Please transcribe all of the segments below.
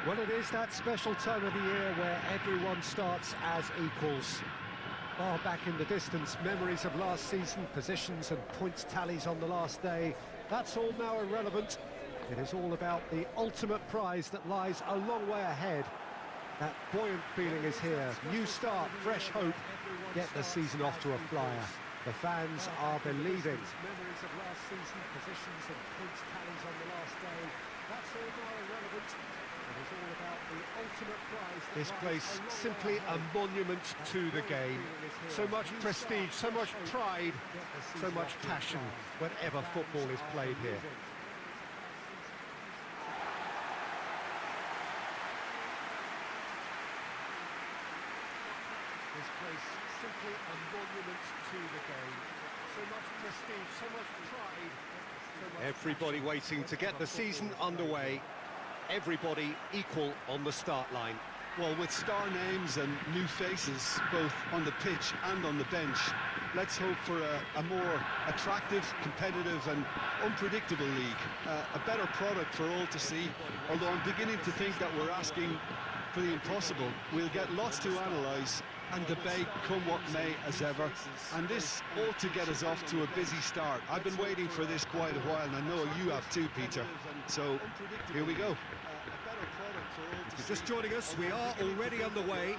Well, it is that special time of the year where everyone starts as equals. Far back in the distance, memories of last season, positions and points tallies on the last day, that's all now irrelevant. It is all about the ultimate prize that lies a long way ahead. That buoyant feeling is here. New start, fresh hope. Get the season off to a flyer. The fans are believing. Memories of last season, positions and points tallies on the last day, that's all now irrelevant. It is all about the ultimate prize. This place, simply a monument to the game. So much prestige, so much pride, so much passion whenever football is played here. This place, simply a monument to the game. So much prestige, so much pride. Everybody waiting to get the season underway. Everybody equal on the start line. Well, with star names and new faces, both on the pitch and on the bench, let's hope for a more attractive, competitive and unpredictable league. A better product for all to see, although I'm beginning to think that we're asking for the impossible. We'll get lots to analyse and debate come what may as ever, and this ought to get us off to a busy start. I've been waiting for this quite a while, and I know you have too, Peter. So, here we go. If you're just joining us, we are already underway.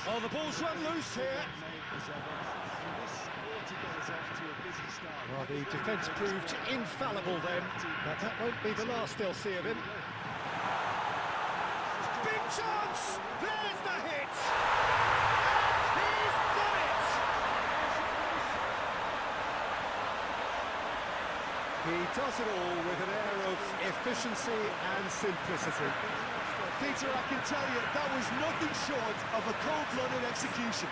Oh, the ball's run loose here. Well, the defence proved infallible then, but that won't be the last they'll see of him. Big chance! There's the hit! And he's done it! He does it all with an air of efficiency and simplicity. Peter, I can tell you, that was nothing short of a cold-blooded execution.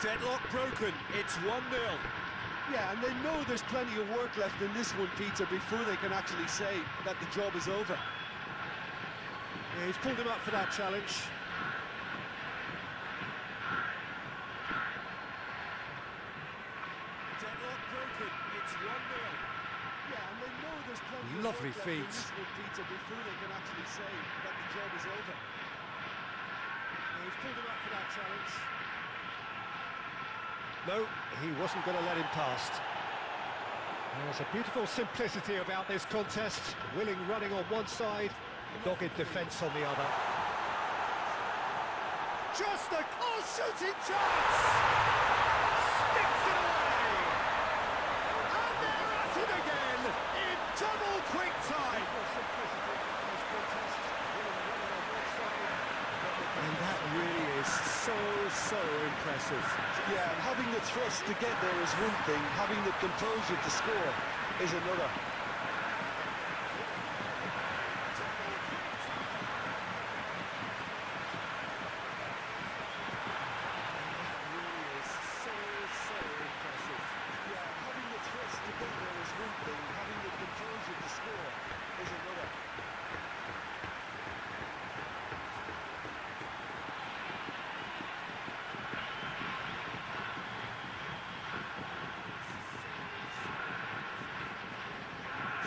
Deadlock broken, it's 1-0. Yeah, and they know there's plenty of work left in this one, Peter, before they can actually say that the job is over. Yeah, he's pulled him up for that challenge. Deadlock broken, it's 1-0. Yeah, and they know there's plenty Lovely of work feet. left in this one, Peter, before they can actually say that the job is over. Yeah, he's pulled him up for that challenge. No, he wasn't going to let him past. There's a beautiful simplicity about this contest. Willing running on one side, dogged defence on the other. Just a shooting chance! Sticks it away! And they're at it again in double quick time! And that really is so impressive. Yeah, having the thrust to get there is one thing, having the composure to score is another.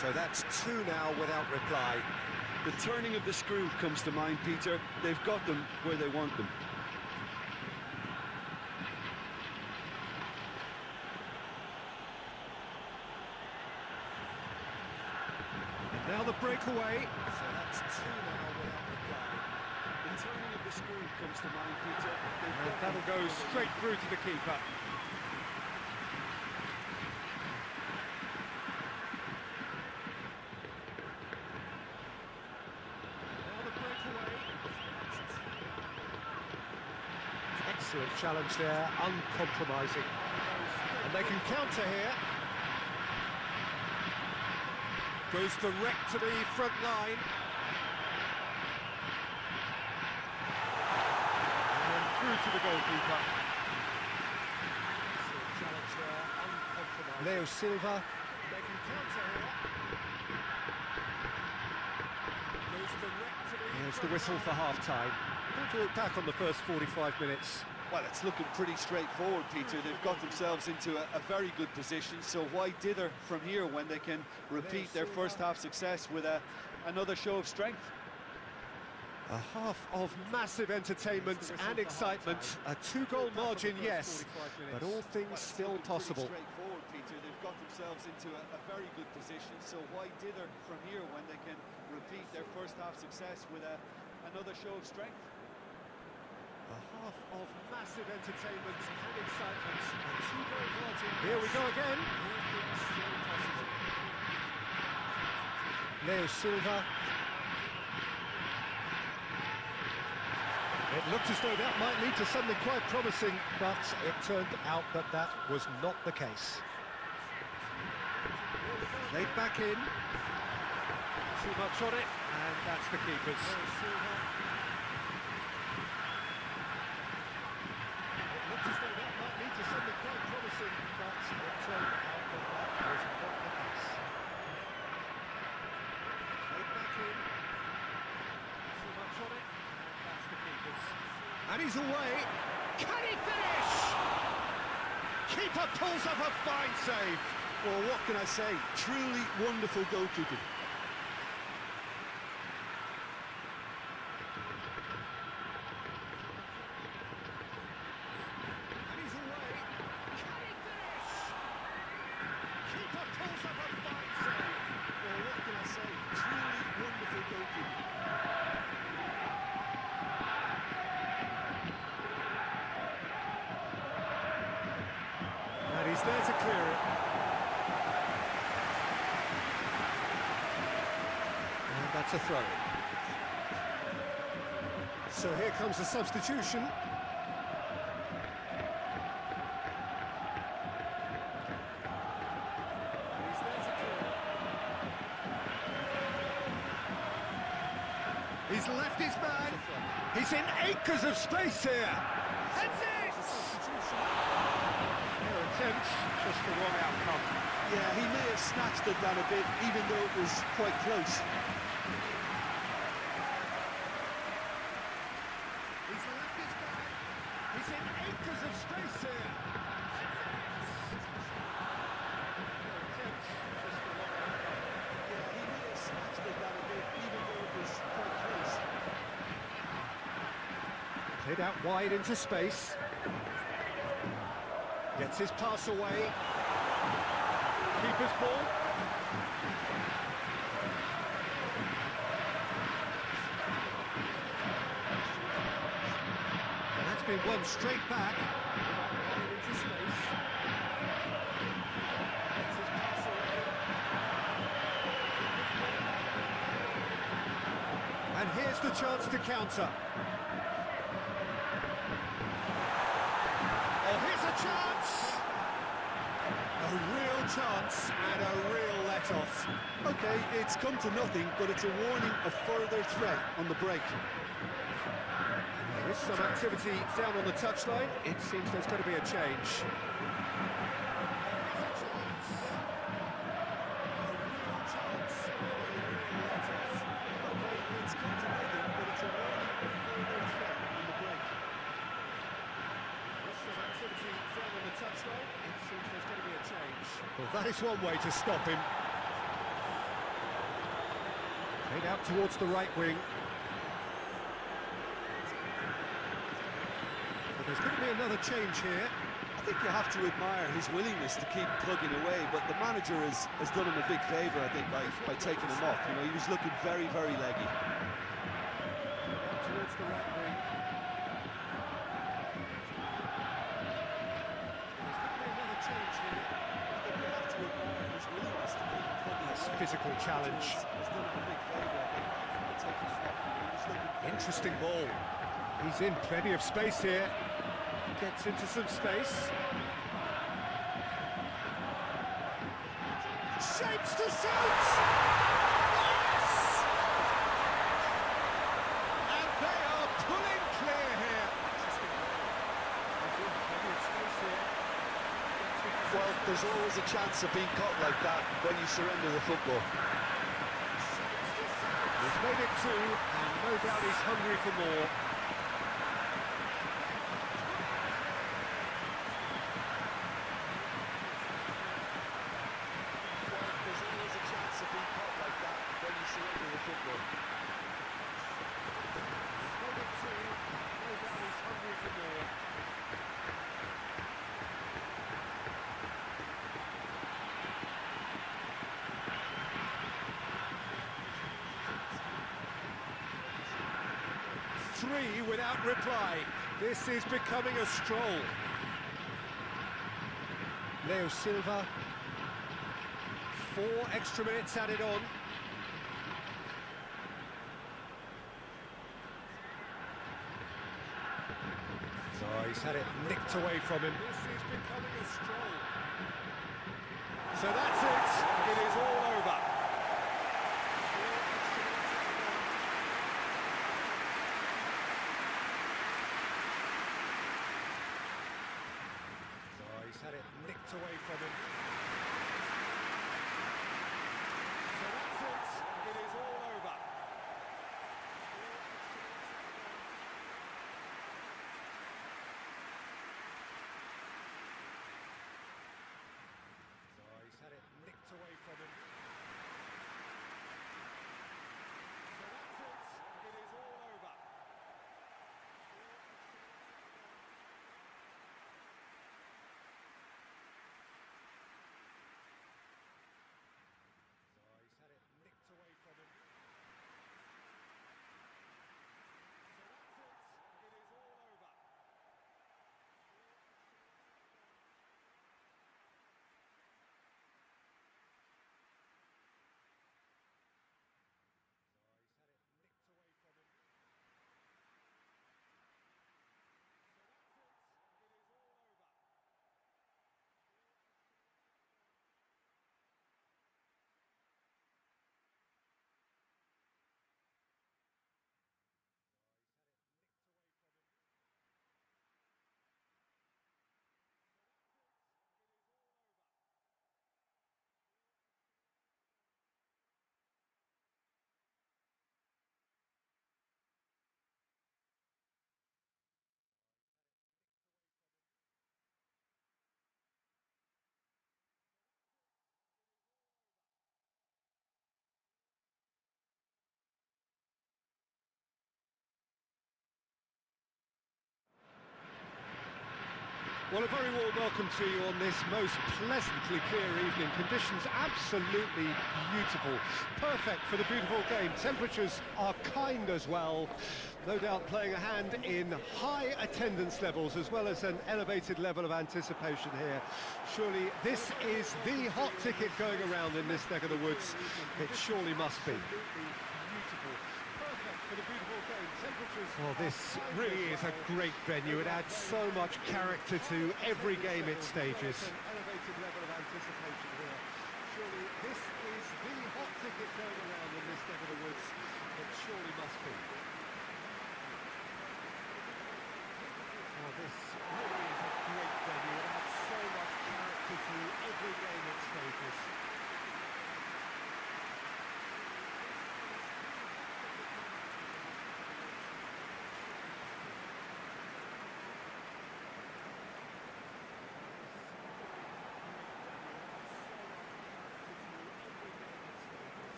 So that's two now without reply. The turning of the screw comes to mind, Peter. They've got them where they want them. And now the breakaway. So that's two now without reply. turning of the screw comes to mind, Peter. And that'll go straight through to the keeper. Now the breakaway. Excellent challenge there, uncompromising. And they can counter here. Goes direct to the front line. And through to the goalkeeper. Challenge there, uncompromising. Leo Silva. They can counter here. Goes direct to the Here's the whistle for half-time. How do you look back on the first 45 minutes? Well, it's looking pretty straightforward, Peter. They've got themselves into a very good position, so why dither from here when they can repeat their first-half success with another show of strength? A half of massive entertainment and excitement. A two-goal margin, yes, but all things still possible. Straightforward, Peter. They've got themselves into a very good position, so why dither from here when they can repeat their first-half success with another show of strength? A half of massive entertainment and excitement. A two-goal margin. Here we go again. All things still possible. Leo Silva. It looked as though that might lead to something quite promising, but it turned out that that was not the case. Laid back in. Too much on it, and that's the keeper's. It looked as though that might lead to something quite promising, but it turned out that that was not the case. Laid back in. Too much on it. That's the keeper's. And he's away. Can he finish? Keeper pulls up a fine save. Well, what can I say? Truly wonderful goalkeeping. And he's away. Can he finish? Keeper pulls up a fine save. Well, what can I say? Truly wonderful goalkeeping. And he's there to clear it. And that's a throw. So here comes the substitution. He's there to clear it. He's left his man. He's in acres of space here. Heads it! Just the wrong outcome. Yeah, he may have snatched at that a bit, even though it was quite close. He's left his back. He's in acres of space here. Yeah, he may have snatched at that a bit, even though it was quite close. Played out wide into space. Gets his pass away. Keeper's ball. And that's been won straight back. Into space. Gets his pass away. And here's the chance to counter. Oh, here's a chance! A real chance and a real let-off. Okay, it's come to nothing, but it's a warning of further threat on the break. There is some activity down on the touchline. It seems there's going to be a change. Well, that is one way to stop him. Played out towards the right wing. So there's going to be another change here. I think you have to admire his willingness to keep plugging away, but the manager has done him a big favour, I think, by taking him off. You know, he was looking very, very leggy. Towards the right physical challenge. Interesting ball. He's in plenty of space here. Gets into some space. Shapes to shoot! Yes! And they are pulling clear here. Well, there's always a chance of being caught like that when you surrender the football. He's made it two, and no doubt he's hungry for more. There's always a chance of being caught like that when you surrender the football. He's made it two, and no doubt he's hungry for more. Three without reply. This is becoming a stroll. Leo Silva. 4 extra minutes added on. Oh, he's had it nicked away from him. This is becoming a stroll. So that's it. It is all over. He's had it nicked away from him. So that's it. It is all over. So he's had it nicked away from him. So that's it. It is all over. He's had it nicked away from him. So that's it. It is all over. He's had it nicked away from him. So that's it. It is all over. Nicked away from him. Well, a very warm welcome to you on this most pleasantly clear evening. Conditions absolutely beautiful. Perfect for the beautiful game. Temperatures are kind as well. No doubt playing a hand in high attendance levels as well as an elevated level of anticipation here. Surely this is the hot ticket going around in this neck of the woods. It surely must be. For the beautiful game. Temperatures. Well, this really is a great venue. It adds so much character to every game it stages. Elevated level of anticipation here. Surely this is the hot ticket going around in this neck of the woods. It surely must be. Well, this really is a great venue. It adds so much character to every game it stages.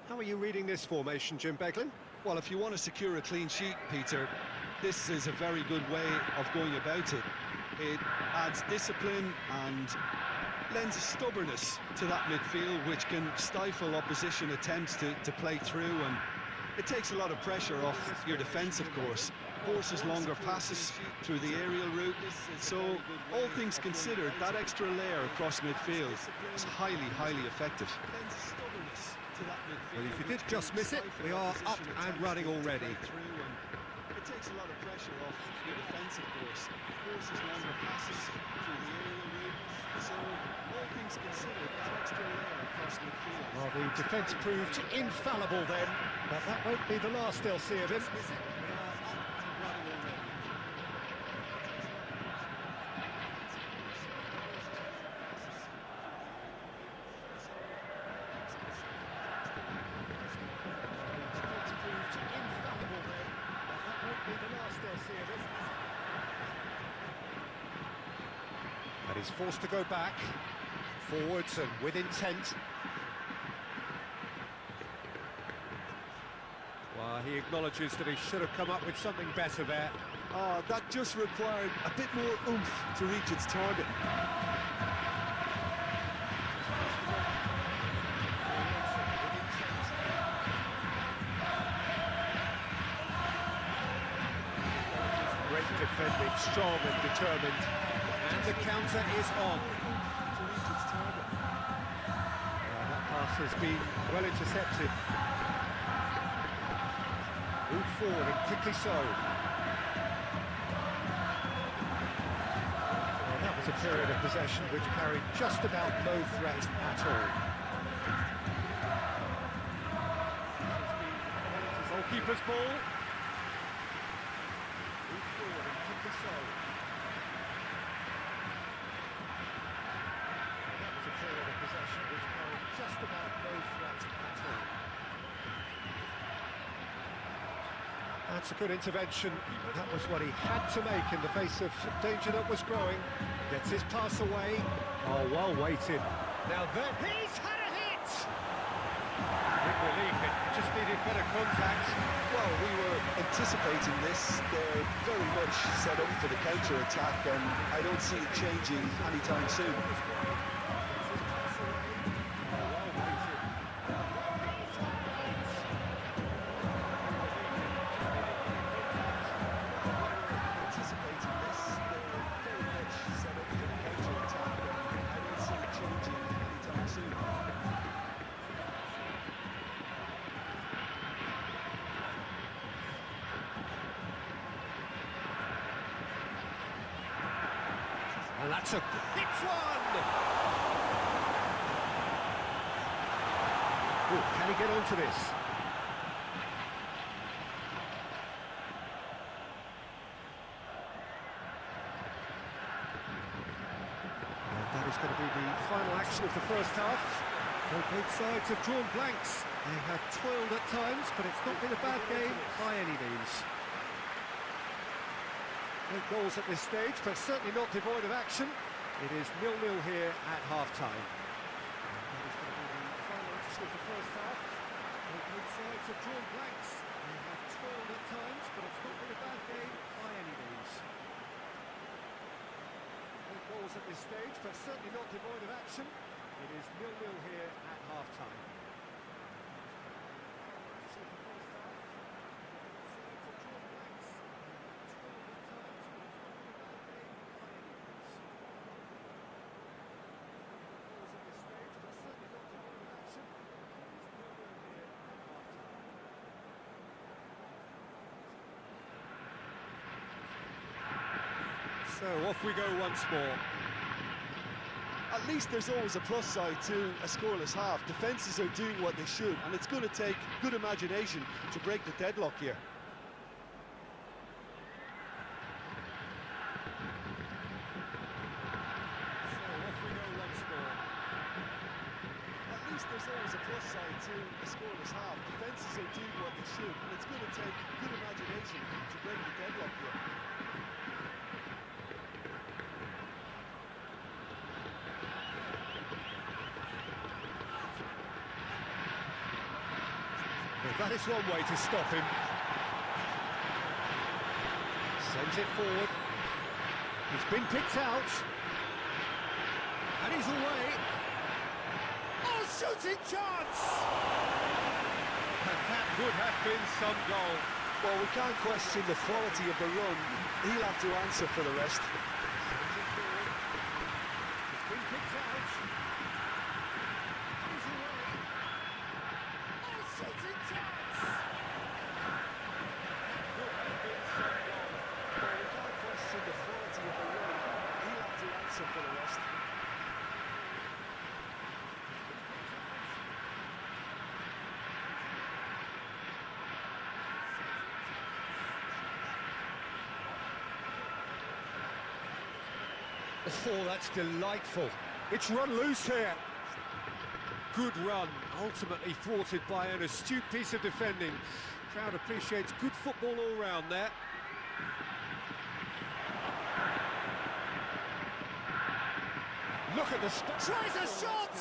How are you reading this formation, Jim Beglin? Well, if you want to secure a clean sheet, Peter, this is a very good way of going about it. It adds discipline and lends a stubbornness to that midfield, which can stifle opposition attempts to play through, and it takes a lot of pressure off your defence, of course. Forces longer passes through the aerial route, so all things considered, that extra layer across midfield is highly effective. Well, if you did just miss it, we are up and running already. It takes a lot of pressure off your defence, of course. Forces longer passes through the aerial route, so all things considered, that extra layer across midfield. Well, the defence proved infallible then, but that won't be the last they'll see of him. And he's forced to go back, forwards and with intent. Well, he acknowledges that he should have come up with something better there. That just required a bit more oomph to reach its target. Great defending, strong and determined. And the counter is on. That pass has been well intercepted. Moved forward and quickly so. Well, that was a period of possession which carried just about no threat at all. Goalkeeper's ball. Moved forward and quickly so. That was a period of possession which carried just about no threat at all. That's a good intervention. That was what he had to make in the face of danger that was growing. Gets his pass away. Oh, well weighted. Now then, he's had a hit! Big relief, it just needed better contact. Well, we were anticipating this. They're very much set up for the counter-attack, and I don't see it changing anytime soon. And that's a hits one! Ooh, can he get onto this? And that is going to be the final action of the first half. Both sides have drawn blanks. They have toiled at times, but it's not been a bad game by any means. No goals at this stage, but certainly not devoid of action. It is 0-0 here at half-time. That is going to be the final action of the first half. Both sides have drawn blanks. They have toiled at times, but it's not been a bad game by any means. No goals at this stage, but certainly not devoid of action. It is 0-0 here at half-time. So off we go once more. At least there's always a plus side to a scoreless half. Defences are doing what they should, and it's going to take good imagination to break the deadlock here. So off we go once more. At least there's always a plus side to a scoreless half. Defences are doing what they should, and it's going to take good imagination to break the deadlock here. Well, that is one way to stop him. Sends it forward. He's been picked out. And he's away. Oh, shooting chance! And that would have been some goal. Well, we can't question the quality of the run. He'll have to answer for the rest. He's been picked out. He's away. Oh, shooting chance! That would have been some goal. Well, we can't question the quality of the run. He'll have to answer for the rest. Oh, that's delightful. It's run loose here. Good run, ultimately thwarted by an astute piece of defending. Crowd appreciates good football all round there. Look at the tries a shot!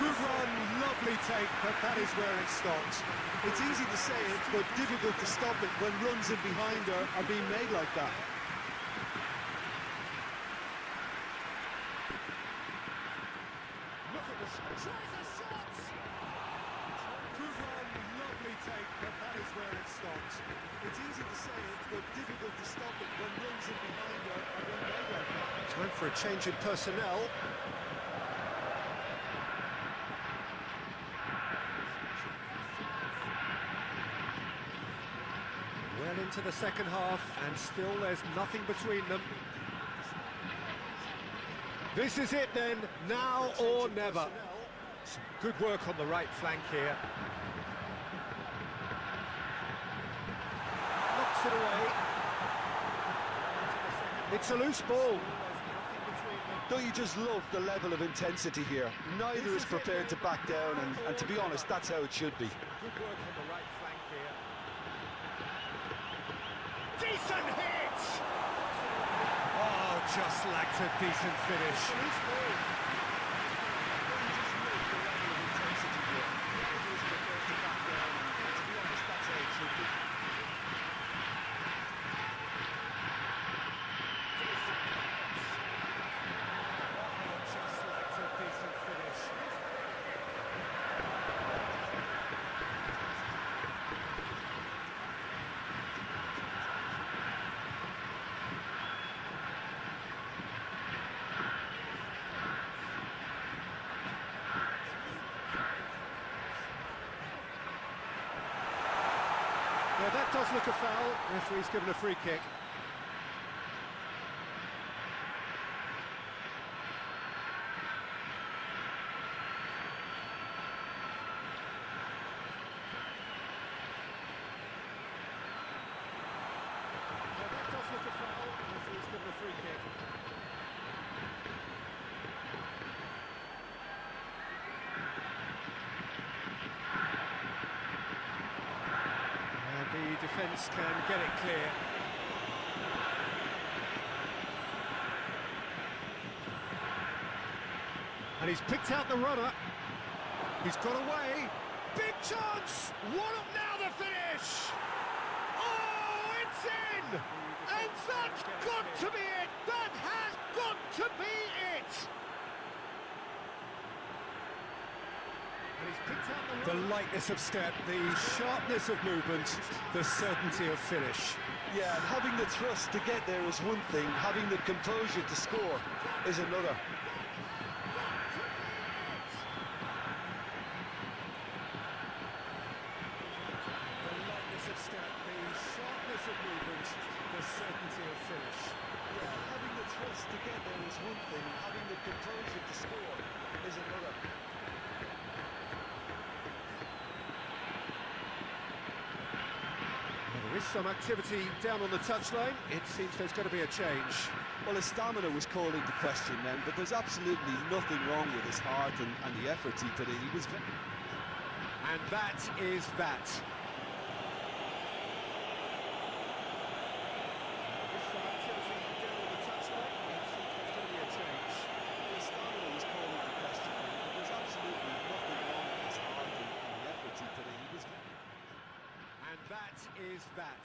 Good run, lovely take, but that is where it stopped. It's easy to say it, but difficult to stop it when runs in behind are being made like that. Look at the tries a shot! Good run, lovely take, but that is where it stopped. It's easy to say it, but difficult to stop it when runs in behind are being made like that. Time for a change in personnel. Well into the second half, and still there's nothing between them. This is it then, now or never. Some good work on the right flank here. Knocks it away. It's a loose ball. Don't you just love the level of intensity here? Neither is prepared to back down, and to be honest, that's how it should be. Good work on the right flank here. Decent hit! Oh, just lacked a decent finish. Yeah, that does look a foul. Referee's given a free kick. Yeah, that does look a foul. Referee's given a free kick. The defence can get it clear. And he's picked out the runner. He's got away. Big chance! What up now, the finish! Oh, it's in! And that's got to be it! That has got to be it! The lightness of step, the sharpness of movement, the certainty of finish. Yeah, and having the thrust to get there is one thing, having the composure to score is another. The lightness of step, the sharpness of movement, the certainty of finish. Yeah, having the thrust to get there is one thing, having the composure to score is another. There is some activity down on the touchline. It seems there's going to be a change. Well, his stamina was called into question then, but there's absolutely nothing wrong with his heart and the efforts he put in. He was... And that is that. There is some activity down on the touchline. It seems there's going to be a change. His stamina was called into question then, but there's absolutely nothing wrong with his heart and the efforts he put in. He was... And that is that.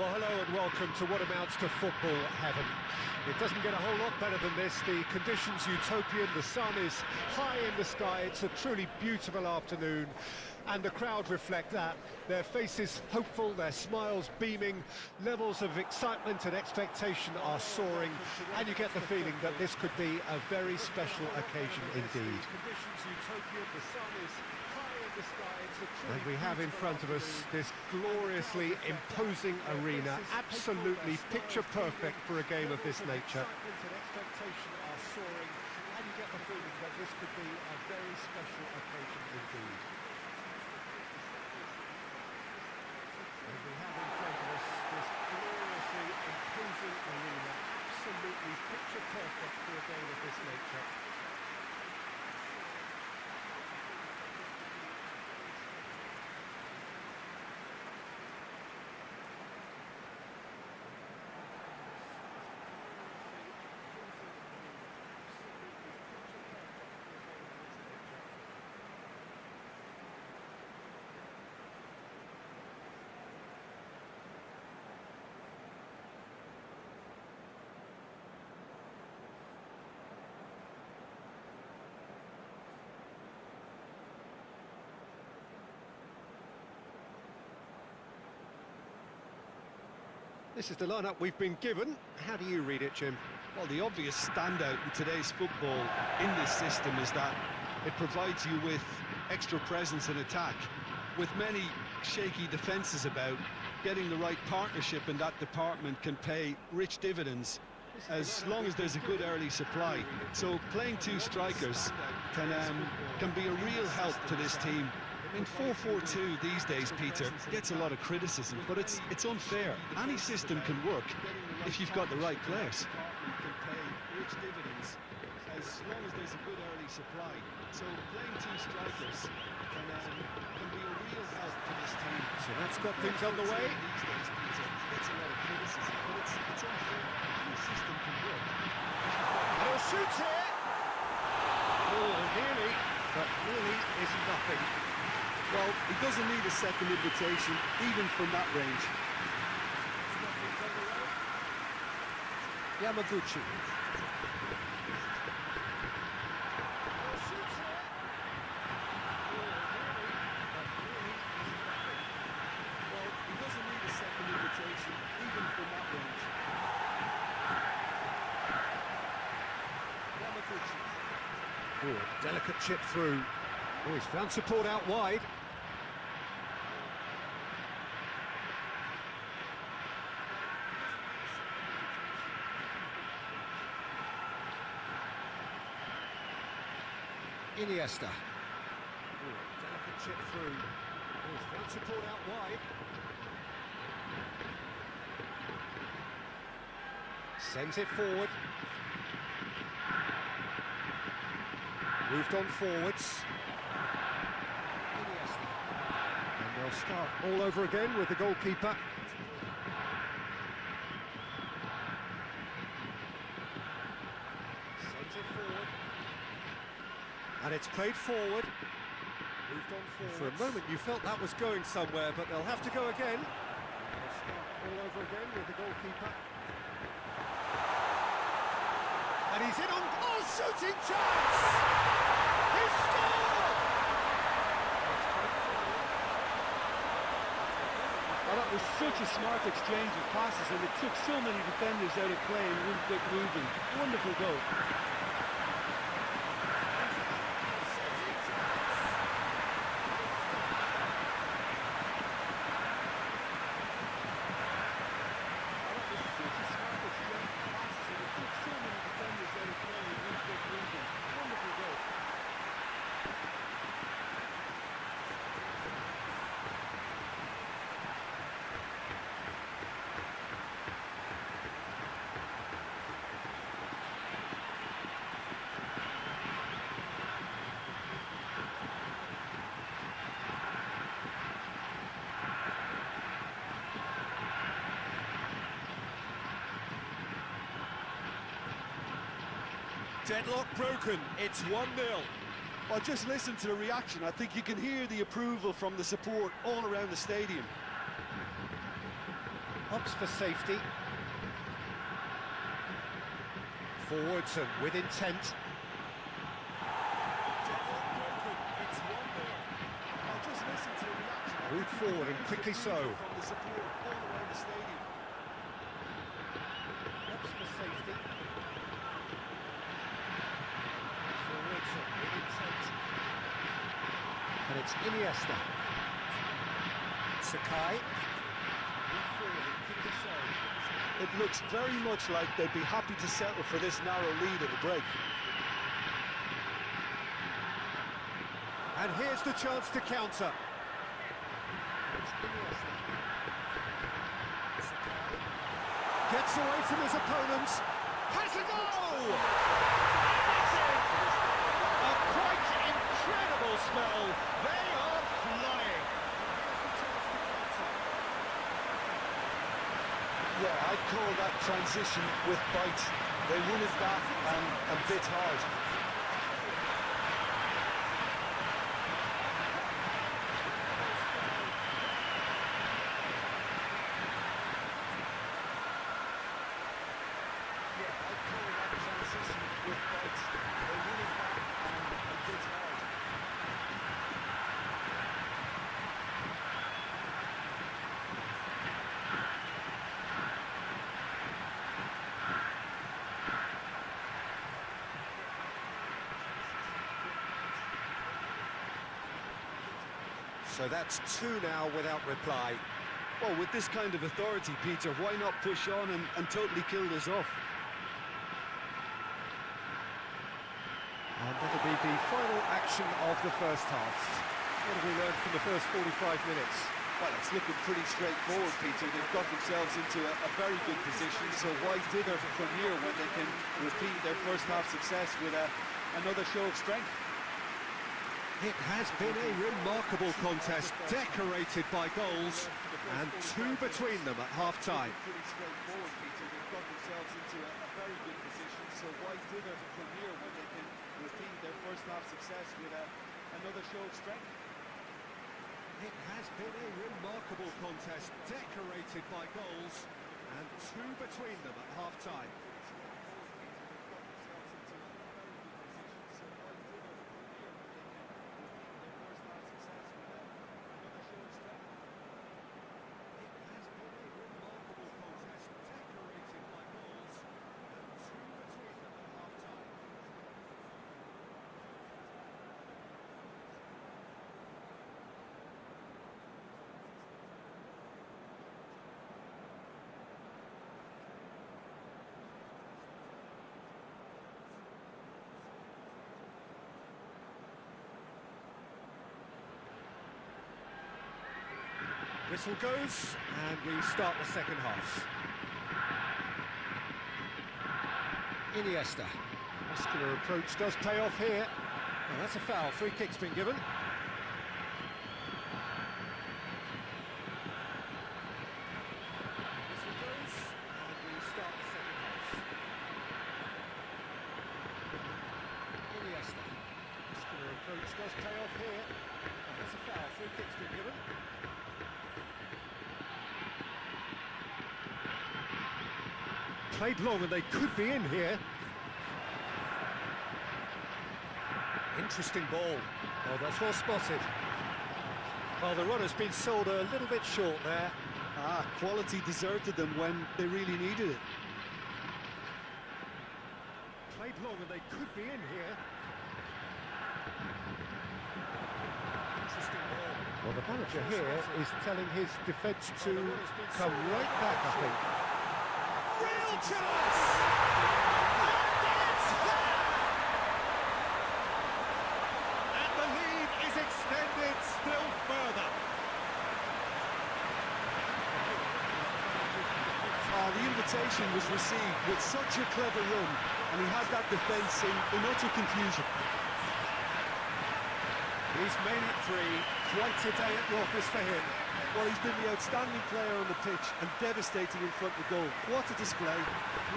Well, hello and welcome to what amounts to football heaven. It doesn't get a whole lot better than this. The conditions utopian, the sun is high in the sky, it's a truly beautiful afternoon, and the crowd reflect that. Their faces hopeful, their smiles beaming, levels of excitement and expectation are soaring, and you get the feeling that this could be a very special occasion indeed. And we have in front of us this gloriously imposing arena, absolutely picture perfect for a game of this nature. And you get the feeling that this could be a very special occasion indeed. And we have in front of us this gloriously imposing arena, absolutely picture perfect for a game of this nature. This is the lineup we've been given. How do you read it, Jim? Well, the obvious standout in today's football in this system is that it provides you with extra presence in attack. With many shaky defences about, getting the right partnership in that department can pay rich dividends as long as there's a good early supply. So playing two strikers can be a real help to this team. In 4-4-2 these days, Peter, gets a lot of criticism, but it's unfair. Any system can work if you've got the right players. As long as there's a good early supply. So playing two strikers can be a real help to this team. So that's got things on the way. These days, Peter, gets a lot of criticism, but it's unfair. Any system can work. And he'll shoot here. Oh, nearly, but nearly is nothing. Well, he doesn't need a second invitation, even from that range. Yamaguchi. Well, he doesn't need a second invitation, even from that range. Yamaguchi. Oh, delicate chip through. Oh, he's found support out wide. Iniesta. Oh, delicate chip through. Oh, he's found support out wide. Sends it forward. Moved on forwards. Iniesta. And they'll start all over again with the goalkeeper. Sends it forward. And it's played forward. Moved on forward. For a moment you felt that was going somewhere, but they'll have to go again. They'll start all over again with the goalkeeper. And he's in on... Oh, shooting chance! He's scored! Well, that was such a smart exchange of passes, and it took so many defenders out of play and wouldn't get moving. Wonderful goal. Deadlock broken, it's 1-0. Well, just listen to the reaction. I think you can hear the approval from the support all around the stadium. Opts for safety. Forwards and with intent. It's 1-0. I'll just listen to the reaction. Moved forward and quickly so. From the support all around the stadium. Opts for safety. Forwards and with intent. And it's Iniesta. Sakai. Moved forward and quickly so. It looks very much like they'd be happy to settle for this narrow lead at the break. And here's the chance to counter. It's Iniesta. Sakai. Gets away from his opponents. Has a goal! That's it! A quite incredible spell. They are flying. Yeah, I'd call that transition with bite. They won it back and a bit hard. Yeah, I'd call that transition with bite. They won it back and a bit hard. So that's two now without reply. Well, with this kind of authority, Peter, why not push on and totally kill this off? And that'll be the final action of the first half. What have we learned from the first 45 minutes? Well, it's looking pretty straightforward, Peter. They've got themselves into a very good position, so why dither from here when they can repeat their first half success with another show of strength? It has been a remarkable contest, decorated by goals, and two between them at half-time. Pretty straightforward, Peter. They've got themselves into a very good position, so why dither from here when they can repeat their first half success with another show of strength? It has been a remarkable contest, decorated by goals, and two between them at half-time. Whistle goes, and we start the second half. Iniesta. Muscular approach does pay off here. Well, that's a foul. Free kick's been given. Whistle goes, and we start the second half. Iniesta. Muscular approach does pay off here. Well, that's a foul. Free kick's been given. Played long and they could be in here. Interesting ball. Oh, that's well spotted. Well, the runner's been sold a little bit short there. Quality deserted them when they really needed it. Played long and they could be in here. Interesting ball. Well, the manager here is telling his defence to come right back, I think. Real chance! And it's there! And the lead is extended still further. The invitation was received with such a clever run, and he had that defence in utter confusion. He's made it three. Quite a day at the office for him. Well, he's been the outstanding player on the pitch and devastating in front of goal. What a display,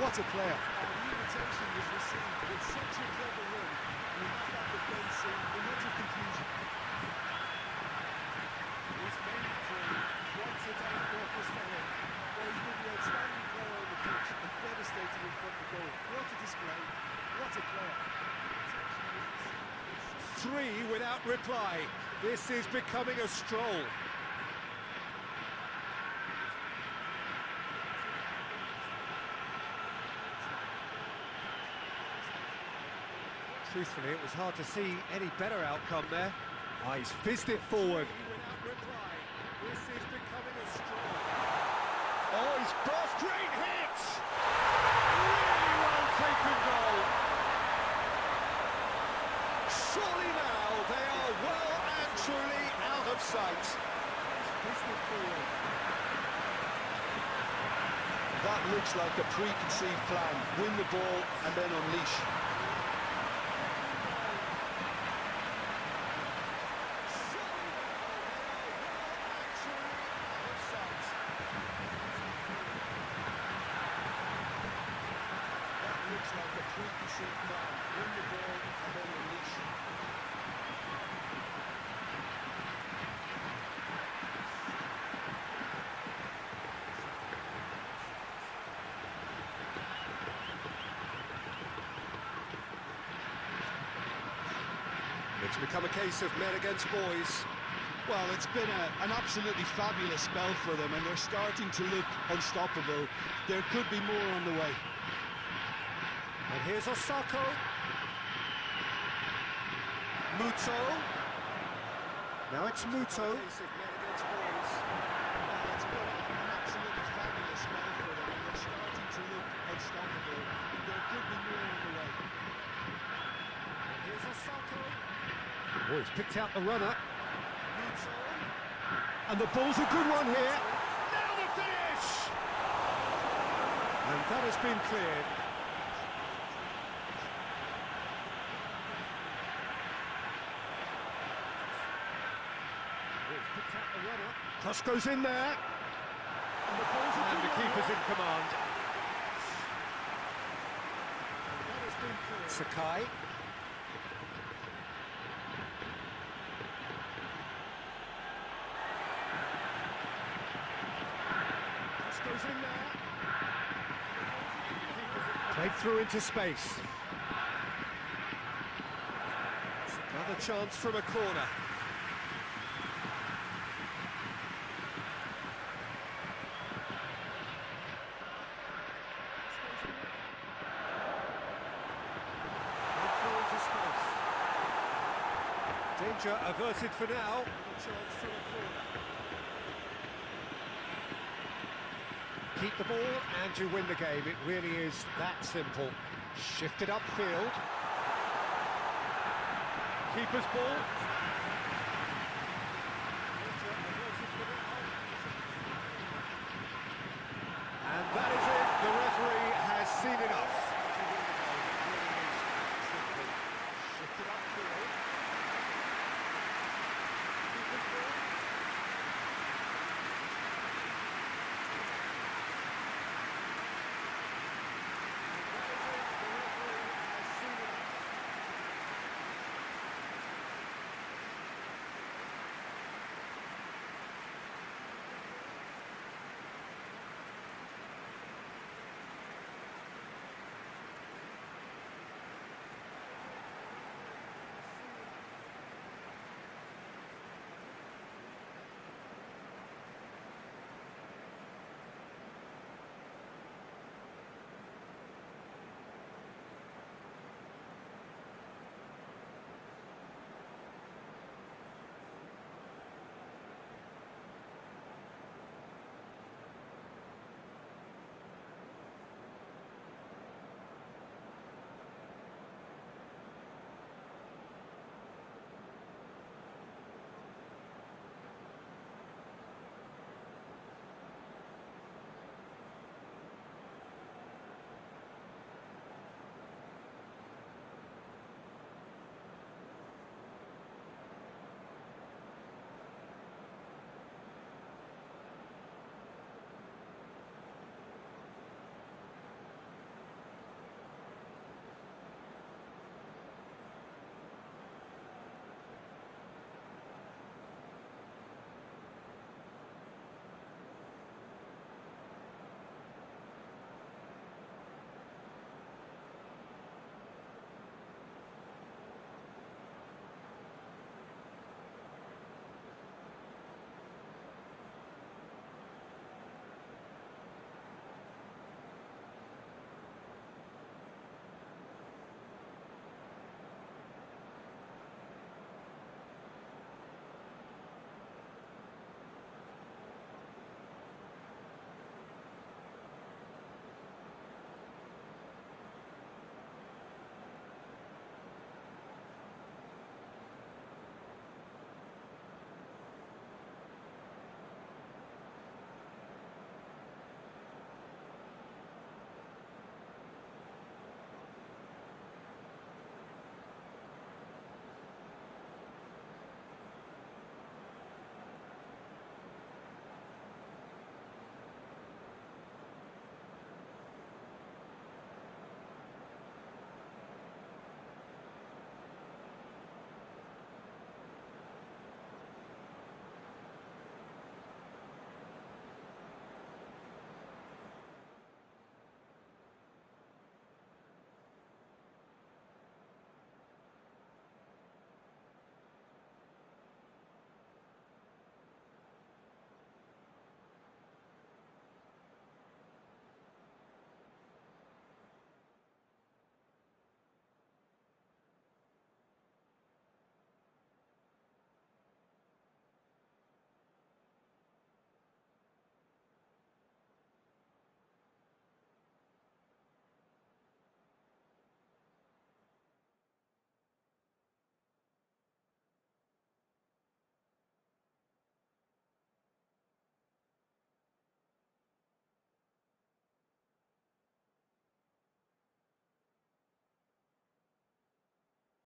what a player. The invitation was received with such a clever run, and he had that defence in utter confusion. He's made it three. Quite That's a dangerous for him. Well, he's been the outstanding player on the pitch and devastating in front of goal. What a display. What a player. 3 without reply. This is becoming a stroll. Truthfully, it was hard to see any better outcome there. Oh, he's fizzed it forward. Without reply. This is becoming a stroll. Oh, he's burst, great hit! Really well taken goal. Surely now they are well and truly out of sight. Fizzed it forward. That looks like a preconceived plan. Win the ball and then unleash. Looks like a preconceived plan. Win the ball and then unleash. It's become a case of men against boys. Well, it's been an absolutely fabulous spell for them, and they're starting to look unstoppable. There could be more on the way. And here's Osako. Muto. Now it's Muto. Well, it's been an absolutely fabulous spell for them, and they're starting to look unstoppable. There could be more on the way. And here's Osako. Oh, he's picked out the runner. Muto. And the ball's a good one here. Now the finish! And that has been cleared. Cross goes in there. And the keeper's in command. Sakai. Cross goes in there. Played through into space. Another chance from a corner. Danger averted for now. Chance for a corner. Keep the ball and you win the game. It really is that simple. Shifted upfield. Keeper's ball.